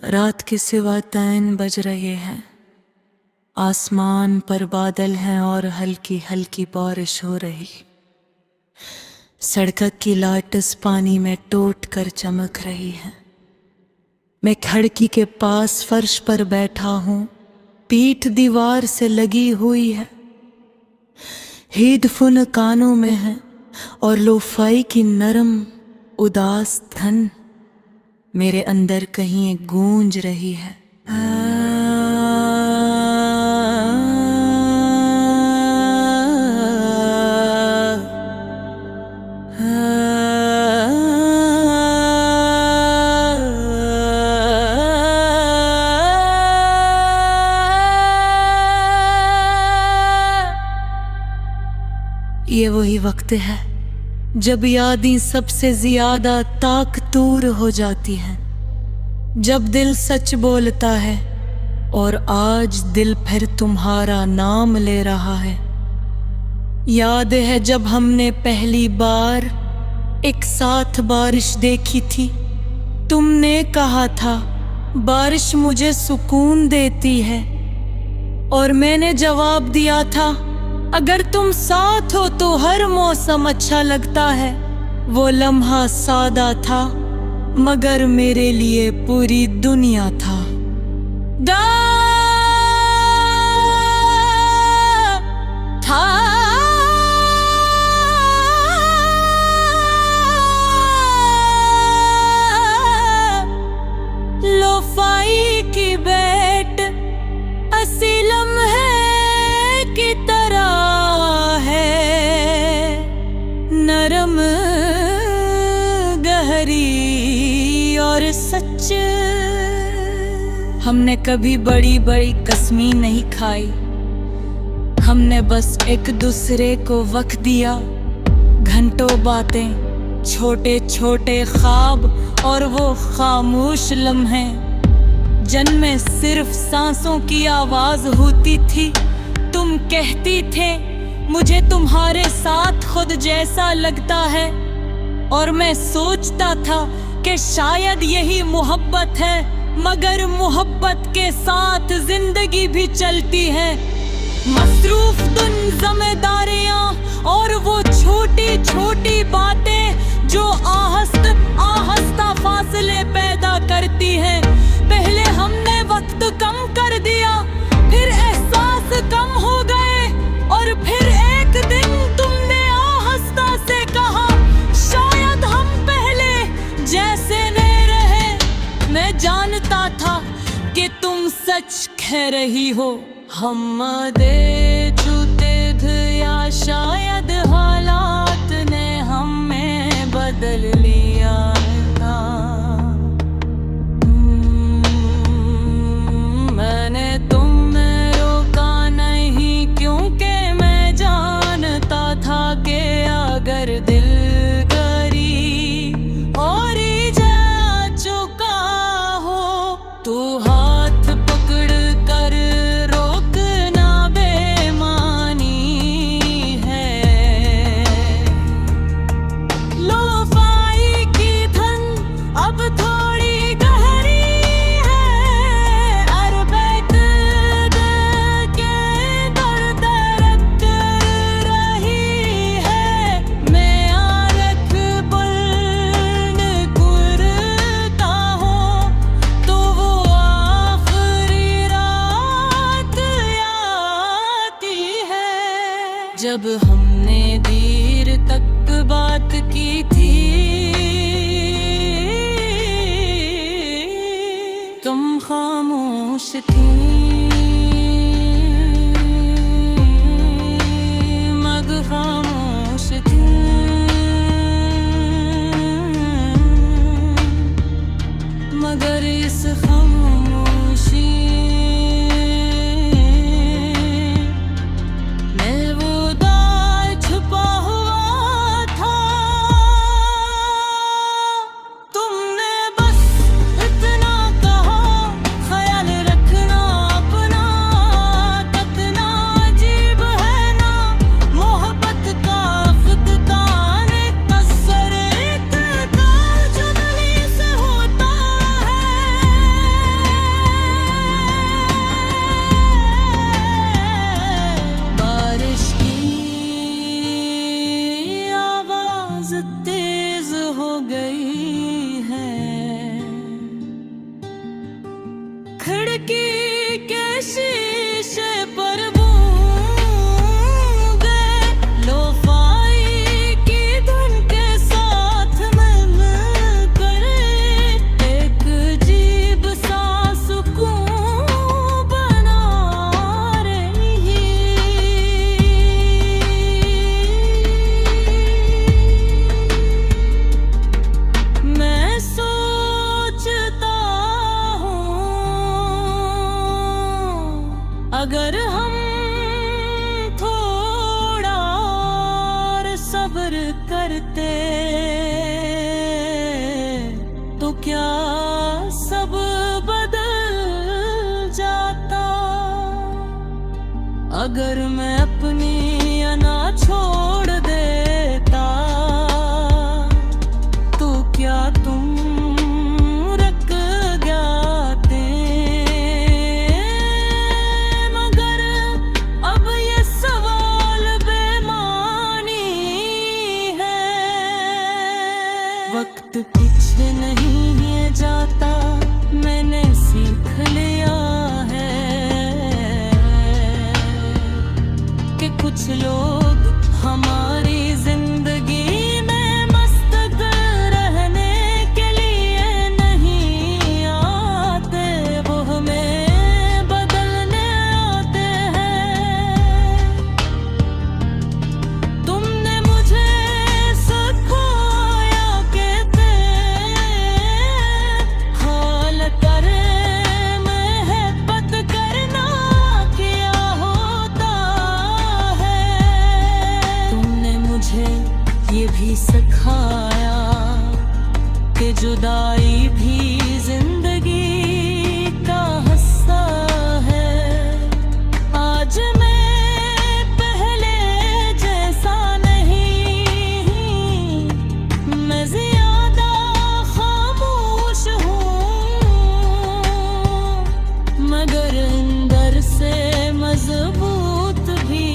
रात के सिवा तैन बज रहे हैं, आसमान पर बादल हैं और हल्की हल्की बारिश हो रही। सड़क की लाइट्स पानी में टूट कर चमक रही है। मैं खिड़की के पास फर्श पर बैठा हूँ, पीठ दीवार से लगी हुई है। हेडफोन कानों में है और लोफाई की नरम उदास धन मेरे अंदर कहीं गूंज रही है। ये वही वक्त है जब यादें सबसे ज्यादा ताकतूर हो जाती हैं, जब दिल सच बोलता है और आज दिल फिर तुम्हारा नाम ले रहा है। याद है जब हमने पहली बार एक साथ बारिश देखी थी, तुमने कहा था बारिश मुझे सुकून देती है और मैंने जवाब दिया था अगर तुम साथ हो तो हर मौसम अच्छा लगता है। वो लम्हा सादा था मगर मेरे लिए पूरी दुनिया था। लोफाई की बैट असी लम्हे की तरह है, नरम गहरी और सच। हमने कभी बड़ी बड़ी कसमें नहीं खाई, हमने बस एक दूसरे को वक्त दिया। घंटों बातें, छोटे छोटे ख्वाब और वो खामोश लम्हे जिनमें सिर्फ सांसों की आवाज होती थी। तुम कहती थे मुझे तुम्हारे साथ खुद जैसा लगता है और मैं सोचता था कि शायद यही मोहब्बत है, मगर मोहब्बत के साथ जिंदगी भी चलती है। मसरूफ जिम्मेदारियां और वो छोटी छोटी बातें जो आहिस्ता फासले पैदा करती हैं। पहले हमने वक्त कम कर दिया, फिर एहसास कम हो गए और फिर एक दिन तुमने आहिस्ता से कहा शायद हम पहले जैसे नहीं रहे। मैं जानता था कि तुम सच कह रही हो। हम दे चूते थे या शायद हालात ने हमें बदल लिया था। मैंने तुम्हें रोका नहीं क्योंकि मैं जानता था कि अगर दिल करी और जा चुका हो तो हाथ पकड़ कर रोकना बेईमानी है। लोफाई की धन अब थोड़ी गहरी है, अरबैत के दर्द कर रही है। मैं आरख बुल्न करता हूँ तो वो आखिरी रात आती है जब हमने देर तक बात की थी। तुम खामोश थी मगर खामोश थी, मगर इस खामोशी में वो दाग छुपा हुआ था। तुमने बस इतना कहा ख्याल रखना अपना, कितना अजीब है ना मोहब्बत का फुकदान कसर एक का जुगली से होता है। अगर हम थोड़ा और सब्र करते तो क्या सब बदल जाता। अगर मैं अपनी अना छोड़ देता तो क्या तुम रख जाते। मगर अब ये सवाल बेमानी है। वक्त पीछे नहीं जाता, मैंने सीख लिया है कि कुछ लोग हमारी जिंदगी में मस्त रहने के लिए नहीं आते, वो हमें बदलने आते हैं। तुमने मुझे सिखाया कि हाल करे मोहब्बत करना क्या होता है। तुमने मुझे ये भी सिखाया कि जुदाई भी जिंदगी का हिस्सा है। आज मैं पहले जैसा नहीं, मैं ज्यादा खामोश हूँ, मगर अंदर से मजबूत भी।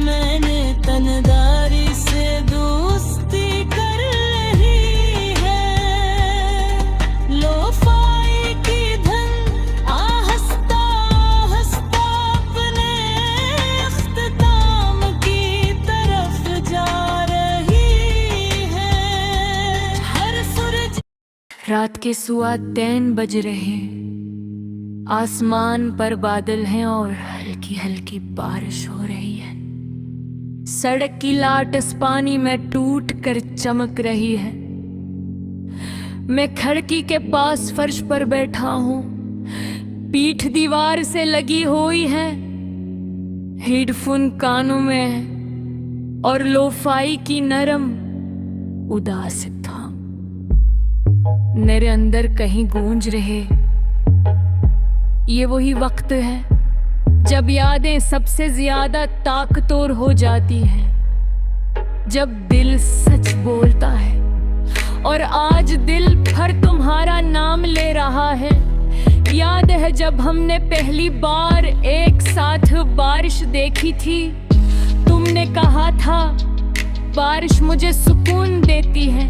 मैंने तनदारी से दोस्ती कर ली है। लोफाई की धन आहिस्ता आहिस्ता अपने इख्तिताम की तरफ जा रही है। हर सूरज रात के सुआ 3 बज रहे हैं। आसमान पर बादल हैं और हल्की हल्की बारिश हो रही है। सड़क की लाट इस पानी में टूट कर चमक रही है। मैं खिड़की के पास फर्श पर बैठा हूँ, पीठ दीवार से लगी हुई है। हेडफोन कानों में है और लोफाई की नरम उदास था मेरे अंदर कहीं गूंज रहे। ये वही वक्त है जब यादें सबसे ज्यादा ताकतवर हो जाती हैं, जब दिल सच बोलता है। और आज दिल भर तुम्हारा नाम ले रहा है। याद है जब हमने पहली बार एक साथ बारिश देखी थी। तुमने कहा था बारिश मुझे सुकून देती है,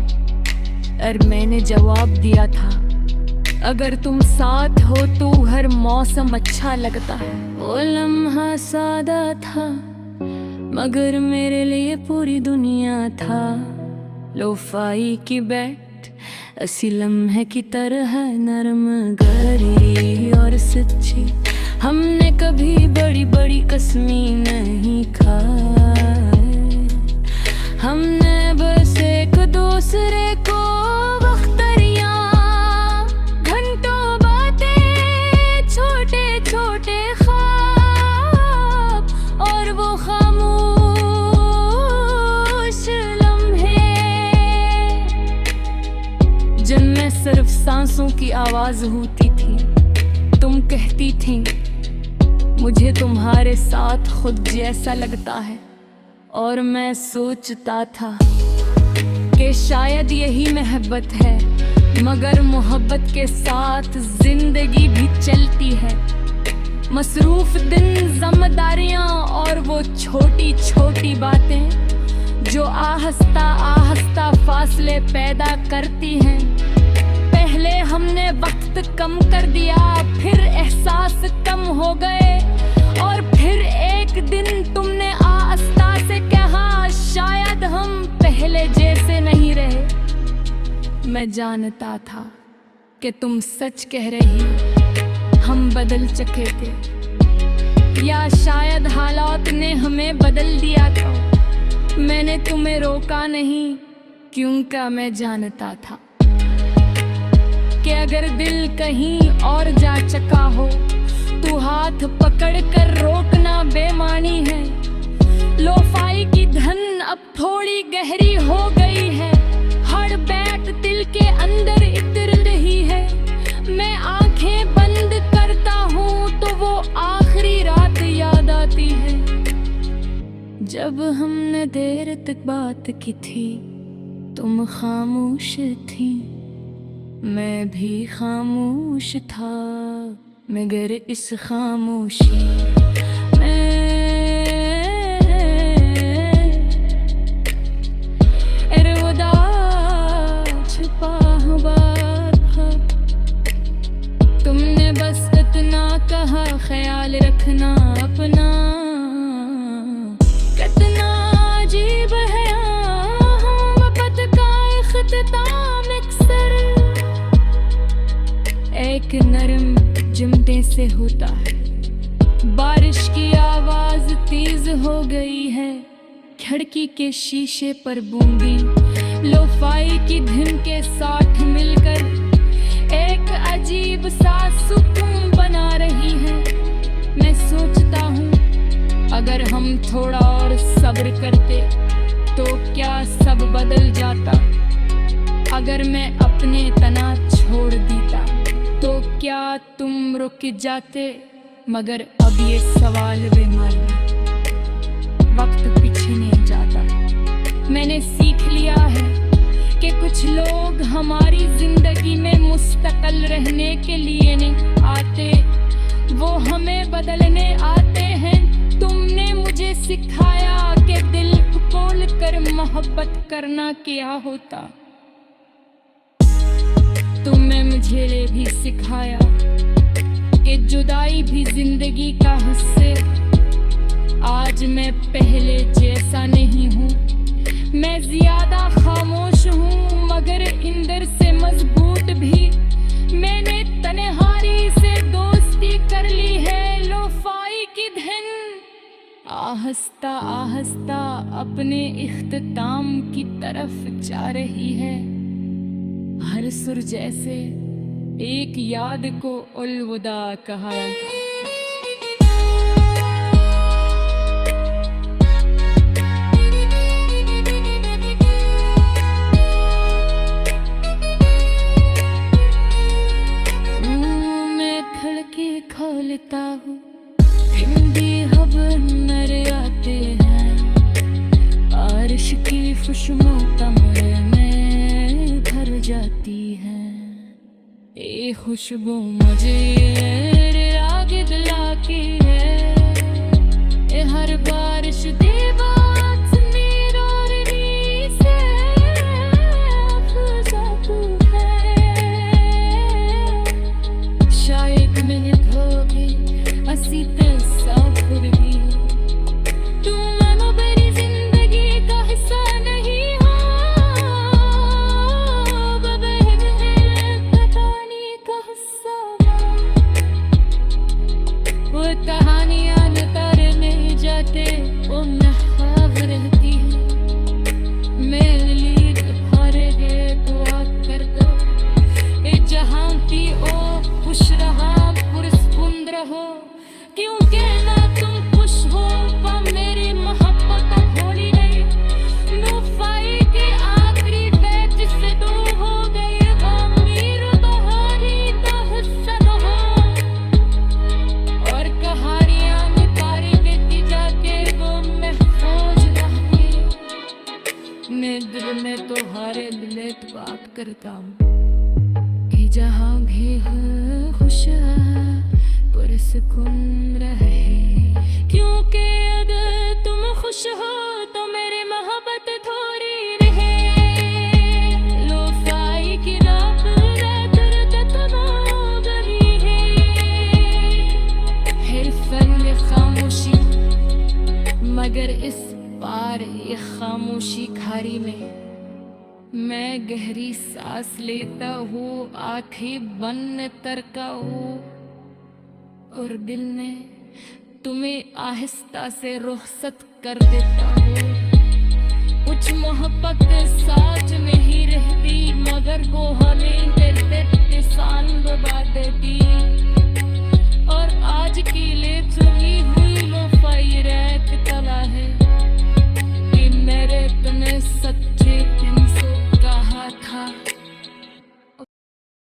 और मैंने जवाब दिया था अगर तुम साथ हो तो हर मौसम अच्छा लगता है। वो लम्हा सादा था मगर मेरे लिए पूरी दुनिया था। लोफाई की बैठ ऐसी लम्हे की तरह नरम गहरी और सच्ची। हमने कभी बड़ी बड़ी कसमें नहीं खाए, हमने बस एक दूसरे को छोटे ख्वाब और वो खामोश लम्हे जिनमें सिर्फ सांसों की आवाज होती थी। तुम कहती थी मुझे तुम्हारे साथ खुद जैसा लगता है, और मैं सोचता था कि शायद यही मोहब्बत है। मगर मोहब्बत के साथ जिंदगी भी चलती है। मसरूफ दिन, जिम्मेदारियां और वो छोटी छोटी बातें जो आहिस्ता आहिस्ता फासले पैदा करती हैं। पहले हमने वक्त कम कर दिया, फिर एहसास कम हो गए, और फिर एक दिन तुमने आहिस्ता से कहा शायद हम पहले जैसे नहीं रहे। मैं जानता था कि तुम सच कह रही हो, हम बदल चुके थे, या शायद हालात ने हमें बदल दिया था। मैंने तुम्हें रोका नहीं, क्योंकि मैं जानता था कि अगर दिल कहीं और जा चुका हो तू हाथ पकड़ कर रोकना बेमानी है। लोफाई की धन अब थोड़ी गहरी हो गई है, हर बैठ दिल के अंदर इतर रही है। मैं आंखें बंद करता हूँ तो वो आखिरी रात याद आती है, जब हमने देर तक बात की थी। तुम खामोश थी, मैं भी खामोश था, मगर इस खामोशी छुपा हुआ था। तुमने बस इतना कहा, ख्याल रखना अपना। कितना अजीब है मोहब्बत का इख्तिताम अक्सर एक नरम चिमटे से होता है। बारिश की आवाज तेज हो गई है, खिड़की के शीशे पर बूंदी लोफाई की धुन के साथ मिलकर एक अजीब सा सुकून बना रही है। मैं सोचता हूँ अगर हम थोड़ा और सब्र करते तो क्या सब बदल जाता। अगर मैं अपने तना छोड़ देता तो क्या तुम रुक जाते। मगर अब ये सवाल बेमानी, वक्त पीछे नहीं जाता। मैंने सीख लिया है कि कुछ लोग हमारी जिंदगी में मुस्तकिल रहने के लिए नहीं आते, वो हमें बदलने आते हैं। तुमने मुझे सिखाया कि दिल खोल कर मोहब्बत करना क्या होता। तुमने मुझे भी सिखाया कि जुदाई भी जिंदगी का हिस्सा। आज मैं पहले जैसा नहीं हूँ, मैं ज्यादा खामोश हूँ मगर अंदर से मजबूत भी। मैंने तन्हाई से दोस्ती कर ली है। लोफाई की धुन आहिस्ता आहिस्ता अपने इख्तिताम की तरफ जा रही है। हर सुर जैसे एक याद को अलविदा कहा। खोलता हूँ, हिंदी खबर आते हैं, बारिश की खुशबू कमरे में भर जाती है। ये खुशबू मुझे आगे दिलाती है। ये हर बारिश दीवार नीर और नी से जाती है। शायद मैंने असी तस्वीर भी तुम मेरी जिंदगी का हिस्सा नहीं हो। कहानी का हिस्सा वो कहानियां उतारने जाते वो महफूज रहती है। मेरे लिए तुम्हारे लिए दुआ कर दो, ये जहां की ओ खुश रहा पुरस्कुंद रहो। क्योंकि ना तुम खुश हो पर मेरी मोहब्बत होली नहीं। लोफाई के आखिरी बैच से दो हो गए, अमीर बहारी का हिस्सा हो। और कहानियां निकाली देती जाके वो महफूज रही। मैं दिल में तुम्हारे लिए बात करता हूँ कि जहाँ भी हो खुश पुरस्कुन रहे। क्योंकि अगर तुम खुश हो तो मेरी मोहब्बत थोड़ी रहे। लोफाई की रात हो गई है फन खामोशी, मगर इस बार ये खामोशी खारी में मैं गहरी सांस लेता हूँ, आंखें बंद करता हूँ और दिल ने तुम्हें आहिस्ता से रुखसत कर देता हूँ। कुछ मोहब्बत साथ में ही रहती मगर वो हमें